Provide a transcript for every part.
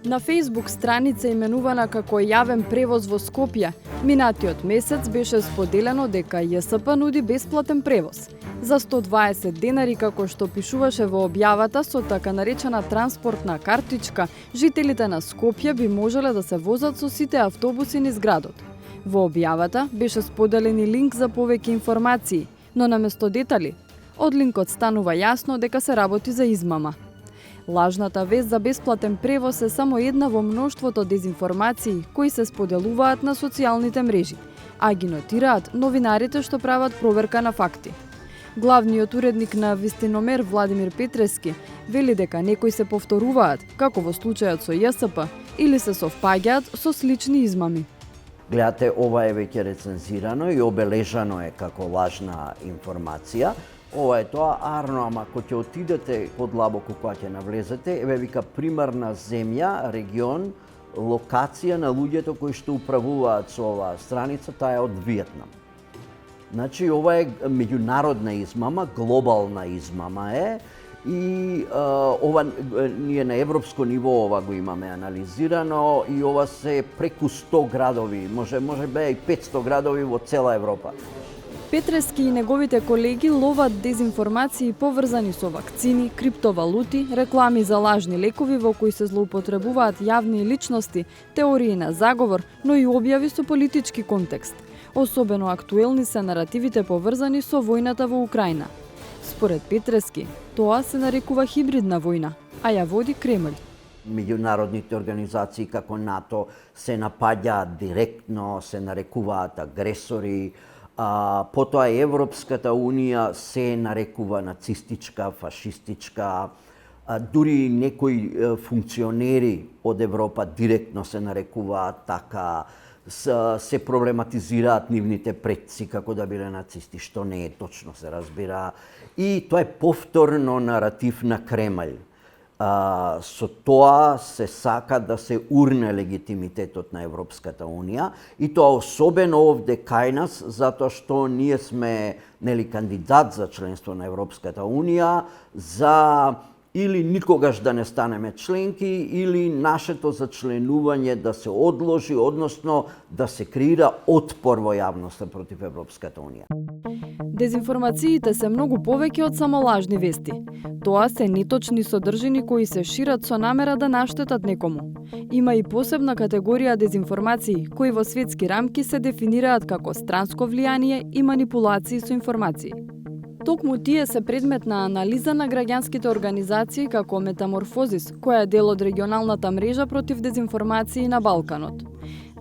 На Facebook страница именувана како Јавен превоз во Скопје, минатиот месец беше споделено дека ЈСП нуди бесплатен превоз. За 120 денари, како што пишуваше во објавата со така наречена транспортна картичка, жителите на Скопје би можеле да се возат со сите автобуси низ градот. Во објавата беше споделен и линк за повеќе информации, но наместо детали, од линкот станува јасно дека се работи за измама. Лажната вест за бесплатен превоз е само една во мноштвото дезинформации кои се споделуваат на социјалните мрежи, а ги нотираат новинарите што прават проверка на факти. Главниот уредник на Вистиномер Владимир Петрески вели дека некои се повторуваат, како во случајот со ЈСП, или се совпаѓаат со слични измами. Гледате, ова е веќе рецензирано и обележано е како лажна информација. Ова е тоа, арно, ама ако ќе отидете подлабоко кога ќе навлезете, еве вика примерна земја, регион, локација на луѓето кои што управуваат со оваа страница, таа е од Виетнам. Значи, ова е меѓународна измама, глобална измама е, и ова ние на европско ниво ова го имаме анализирано и ова се преку 100 градови, може бе и 500 градови во цела Европа. Петрески и неговите колеги ловат дезинформации поврзани со вакцини, криптовалути, реклами за лажни лекови во кои се злоупотребуваат јавни личности, теории на заговор, но и објави со политички контекст. Особено актуелни се наративите поврзани со војната во Украина. Според Петрески, тоа се нарекува хибридна војна, а ја води Кремљ. Меѓународните организации како НАТО се напаѓаат директно, се нарекуваат агресори, потоа Европската Унија се нарекува нацистичка, фашистичка, дури некои функционери од Европа директно се нарекуваат така, се проблематизираат нивните предци како да биле нацисти, што не е точно, се разбира. И тоа е повторно наратив на Кремљ. Со тоа се сака да се урне легитимитетот на Европската Унија и тоа особено овде кај нас, затоа што ние сме кандидат за членство на Европската Унија, за или никогаш да не станеме членки, или нашето зачленување да се одложи, односно да се креира отпор во јавноста против Европската Унија. Дезинформациите се многу повеќе од само лажни вести. Тоа се неточни содржини кои се шират со намера да наштетат некому. Има и посебна категорија дезинформации кои во светски рамки се дефинираат како странско влијание и манипулации со информации. Токму тие се предмет на анализа на граѓанските организации како Метаморфозис, која е дел од регионалната мрежа против дезинформации на Балканот.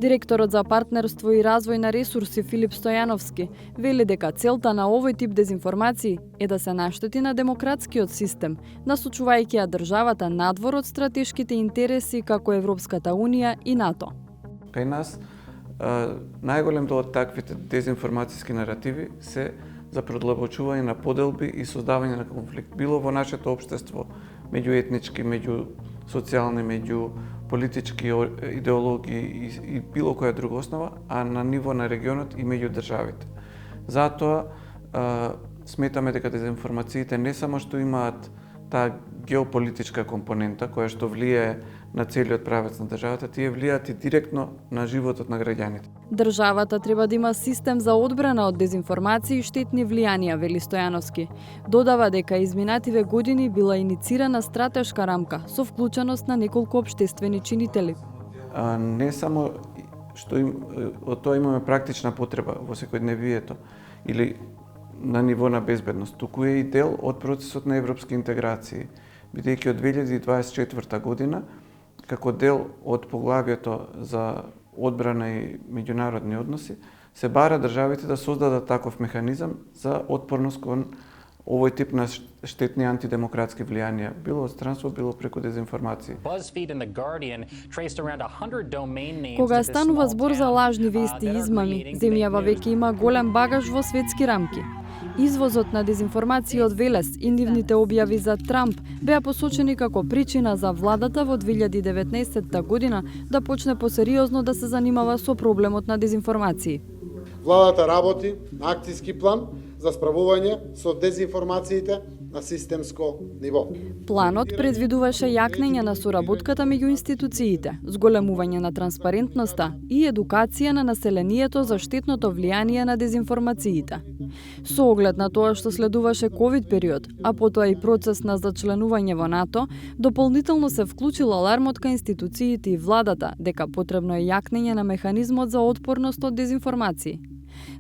Директорот за партнерство и развој на ресурси Филип Стојановски вели дека целта на овој тип дезинформации е да се наштети на демократскиот систем, насочувајќи ја државата надвор од стратешките интереси како Европската Унија и НАТО. Кај нас најголем дел од таквите дезинформацијски наративи се за продлабочување на поделби и создавање на конфликт, било во нашето општество, меѓуетнички, меѓусоцијални, меѓуполитички идеологии и било која друга основа, а на ниво на регионот и меѓу државите. Затоа сметаме дека дезинформациите не само што имаат таа геополитичка компонента која што влијае на целиот правец на државата, тие влијаат и директно на животот на граѓаните. Државата треба да има систем за одбрана од дезинформации и штетни влијанија, вели Стојановски. Додава дека изминативе години била иницирана стратешка рамка со вклученост на неколку општествени чинители. Не само што од тоа имаме практична потреба во секојдневието или на ниво на безбедност, туку е и дел од процесот на европски интеграции, бидејќи од 2024 година, како дел од поглавието за одбрана и меѓународни односи, се бара државите да создадат таков механизам за отпорност кон овој тип на штетни антидемократски влијанија, било од странство, било преку дезинформации. Кога станува збор за лажни вести и измами, земјава веќе има голем багаж во светски рамки. Извозот на дезинформации од Велес и нивните објави за Трамп беа посочени како причина за владата во 2019 година да почне посериозно да се занимава со проблемот на дезинформации. Владата работи на акцијски план за справување со дезинформациите на системско ниво. Планот предвидуваше јакнење на соработката меѓу институциите, зголемување на транспарентноста и едукација на населението за штетното влијание на дезинформациите. Со оглед на тоа што следуваше ковид период, а потоа и процес на зачленување во НАТО, дополнително се вклучил алармот кај институциите и владата дека потребно е јакнење на механизмот за отпорност од дезинформации.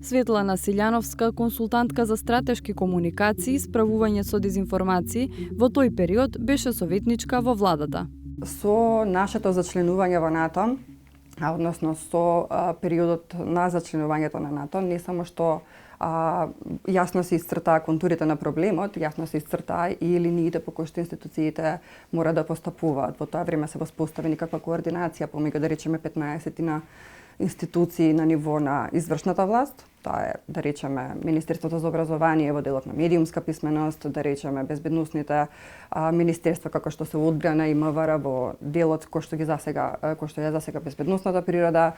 Светлана Силјановска, консултантка за стратешки комуникации и справување со дезинформации, во тој период беше советничка во владата. Со нашето зачленување во НАТО, односно со периодот на зачленувањето на НАТО, не само што јасно се исцртаа контурите на проблемот, јасно се исцртаа и линиите по кои што институциите мора да постапуваат. Во тоа време се воспостави никаква координација помеѓу, да речеме, 15 на институции на ниво на извршната власт. Тоа е, да речеме, Министерството за образование во делот на медиумска писменост, да речеме, безбедносните министерства како што се одбрана и МВР во делот кој што е засега безбедносната природа,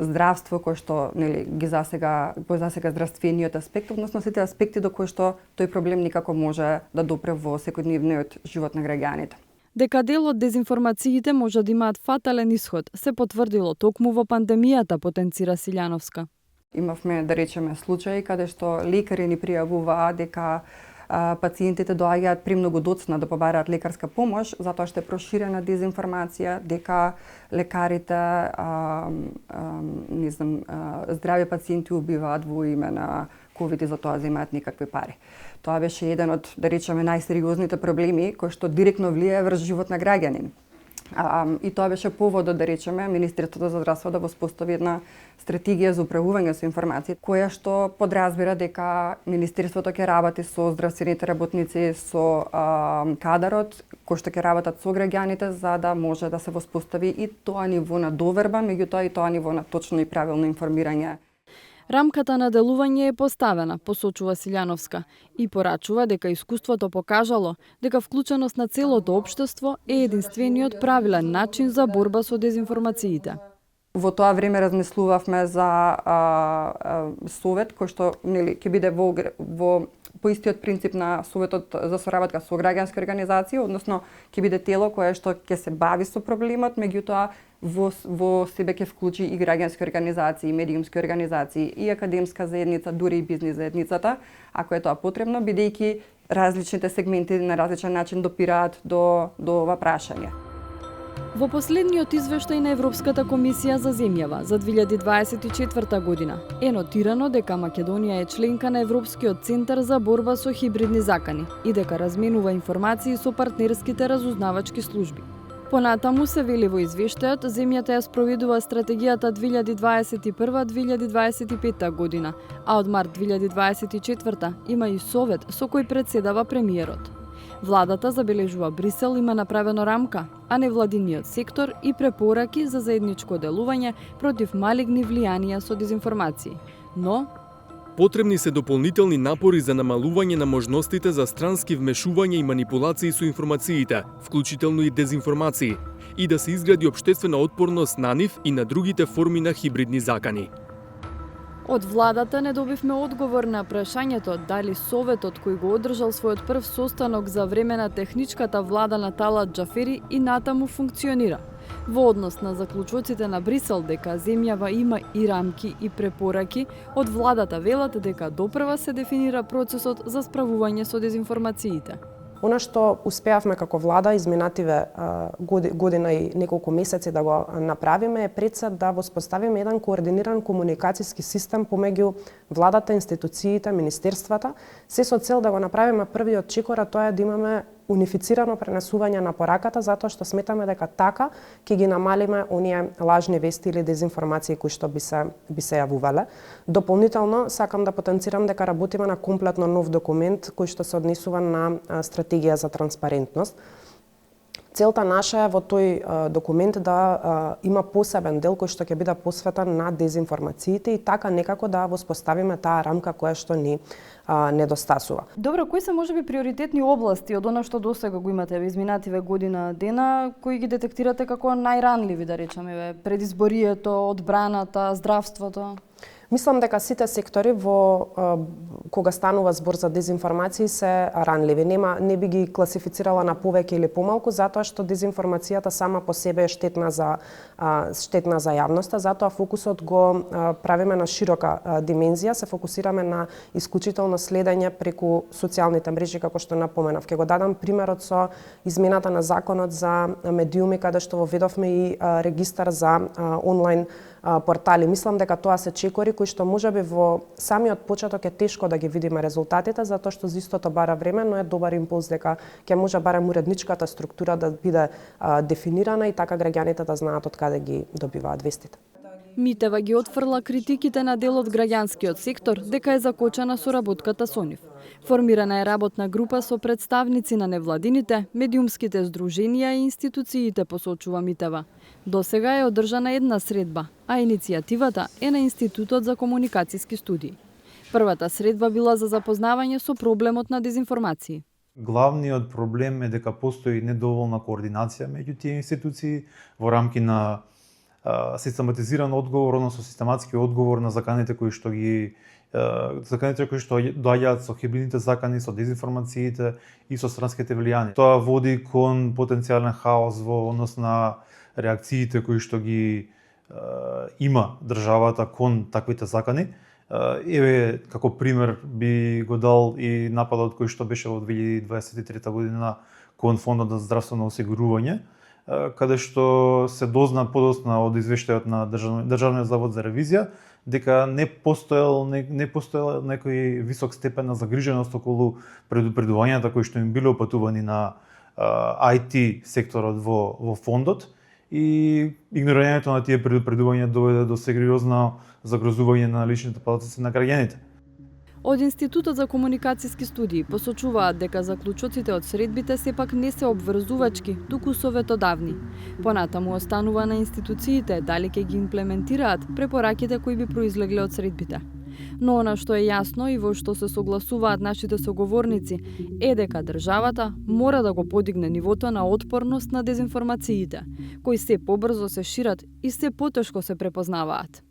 здравство кој што ги засега здравствениот аспект, односно сите аспекти до кои што тој проблем никако може да допре во секојдневниот живот на граѓаните. Дека дел од дезинформациите може да имаат фатален исход, се потврдило токму во пандемијата, потенцира Силјановска. Имавме, да речеме, случаи каде што лекари ни пријавуваа дека пациентите доаѓаат премногу доцна да побараат лекарска помош, затоа што е проширена дезинформација дека лекарите здрави пациенти убиваат во име на ковид и за тоа земаат никакви пари. Тоа беше еден од, да речеме, најсериозните проблеми кои што директно влијае врз живот на граѓанин. И тоа беше поводот, да речеме, Министерството за здравство да воспостави една стратегија за управување со информација, која што подразбира дека Министерството ќе работи со здравствените работници, со кадарот, кој што ќе работат со граѓаните, за да може да се воспостави и тоа ниво на доверба, меѓутоа и тоа ниво на точно и правилно информирање. Рамката на делување е поставена, посочува Силјановска, и порачува дека искуството покажало дека вклученост на целото општество е единствениот правилен начин за борба со дезинформациите. Во тоа време размислувавме за совет кој што ќе биде по истиот принцип на Советот за соработка со граѓански организации, односно ќе биде тело кое што ќе се бави со проблемот, меѓутоа во себе ќе вклучи и граѓански организации, и медиумски организации, и академска заедница, дури и бизнис заедницата, ако е тоа потребно, бидејќи различните сегменти на различен начин допираат до ова прашање. Во последниот извештај на Европската комисија за земјава за 2024 година е нотирано дека Македонија е членка на Европскиот центар за борба со хибридни закани и дека разменува информации со партнерските разузнавачки служби. Понатаму се вели во извештајот, земјата ја спроведува стратегијата 2021-2025 година, а од март 2024 има и совет со кој председава премиерот. Владата забележува Брисел има направено рамка, а невладиниот сектор и препораки за заедничко делување против малигни влијанија со дезинформации. Но потребни се дополнителни напори за намалување на можностите за странски вмешување и манипулации со информациите, вклучително и дезинформации, и да се изгради општествена отпорност на нив и на другите форми на хибридни закани. Од владата не добивме одговор на прашањето дали советот кој го одржал својот прв состанок за време на техничката влада на Талат Џафери и натаму функционира. Во однос на заклучоците на Брисел дека земјава има и рамки и препораки, од владата велат дека допрва се дефинира процесот за справување со дезинформациите. Она што успеавме како влада изминативе година и неколку месеци да го направиме е пред се да воспоставиме еден координиран комуникацијски систем помеѓу владата, институциите, министерствата, се со цел да го направиме првиот чекор, а тоа е да имаме унифицирано пренесување на пораката, затоа што сметаме дека така ќе ги намалиме оние лажни вести или дезинформации кои што би се јавувале. Дополнително сакам да потенцирам дека работиме на комплетно нов документ кој што се однесува на стратегија за транспарентност. Целта наша е во тој документ да има посебен дел кој што ќе биде посветен на дезинформациите и така некако да воспоставиме таа рамка која што ни недостасува. Добро, кои се можеби приоритетни области од она што досега го имате во изминативе година дена, кои ги детектирате како најранливи, да речеме, предизборието, одбраната, здравството? Мислам дека сите сектори кога станува збор за дезинформации се ранливи. Не би ги класифицирала на повеќе или помалку, затоа што дезинформацијата сама по себе е штетна за јавноста, затоа фокусот го правиме на широка димензија, се фокусираме на исклучително следење преку социјалните мрежи, како што напоменав. Ќе го дадам примерот со измената на законот за медиуми, каде што воведовме и регистар за онлайн портали. Мислам дека тоа се чекори кои што можеби во самиот почеток е тешко да ги видиме резултатите, затоа што за истото бара време, но е добар импулс дека ќе може барем уредничката структура да биде дефинирана и така граѓаните да знаат од каде ги добиваат вестите. Митева ги отфрла критиките на дел од граѓанскиот сектор дека е закочена соработката со нив. Формирана е работна група со представници на невладините, медиумските здруженија и институциите, посочува Митева. Досега е одржана една средба, а иницијативата е на Институтот за комуникацијски студии. Првата средба била за запознавање со проблемот на дезинформации. Главниот проблем е дека постои недоволна координација меѓу тие институции во рамки на систематизиран одговор, односно систематски одговор на заканите кои што доаѓаат со хибридните закани, со дезинформациите и со странските влијани. Тоа води кон потенцијален хаос во однос на реакциите кои што ги има државата кон таквите закани. Еве, како пример би го дал и нападот кој што беше во 2023 година кон Фондот за здравствено осигурување, каде што се дозна подоцна од извештајот на Државниот завод за ревизија дека не постоел некој висок степен на загриженост околу предупредувањата кои што им биле опатувани на IT секторот во фондот, и игнорирањето на тие предупредувања доведе до сериозно загрозување на личните податоци на граѓаните. Од Институтот за комуникацијски студии посочуваат дека заклучоците од средбите сепак не се обврзувачки, туку советодавни. Понатаму останува на институциите дали ќе ги имплементираат препораките кои би произлегле од средбите. Но она што е јасно и во што се согласуваат нашите соговорници е дека државата мора да го подигне нивото на отпорност на дезинформациите, кои се побрзо се шират и се потешко се препознаваат.